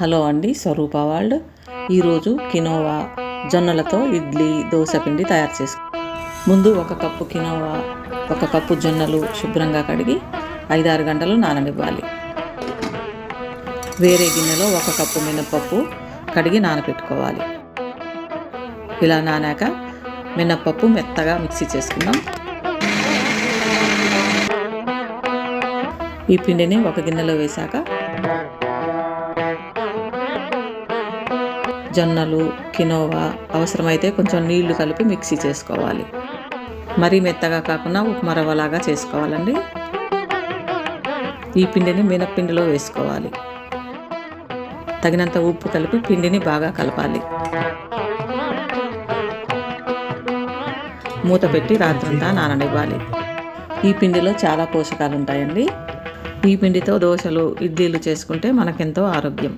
Hello అండి, స్వరూప world. ఈరోజు quinoa జొన్నలతో ఇడ్లీ దోశ పిండి తయారు చేసుకో. ముందు 1 కప్పు కినోవా, 1 కప్పు జొన్నలు శుభ్రంగా కడిగి 5-6 గంటలు నాననివ్వాలి. వేరే గిన్నెలో 1 కప్పు మినపప్పు కడిగి నానబెట్టుకోవాలి. ఇలా నానాక మినపప్పు మెత్తగా మిక్సీ చేసుకుందాం. ఈ పిండిని ఒక గిన్నెలో వేశాక జొన్నలు, కినోవా అవసరమైతే కొంచెం నీళ్లు కలిపి మిక్సీ చేసుకోవాలి. మరీ మెత్తగా కాకుండా ఉప్మా రవ్వలాగా చేసుకోవాలండి. ఈ పిండిని మినప్పిండిలో వేసుకోవాలి. తగినంత ఉప్పు కలిపి పిండిని బాగా కలపాలి. మూత పెట్టి రాత్రంతా నాననివ్వాలి. ఈ పిండిలో చాలా పోషకాలు ఉంటాయండి. ఈ పిండితో దోశలు, ఇడ్లీలు చేసుకుంటే మనకెంతో ఆరోగ్యం.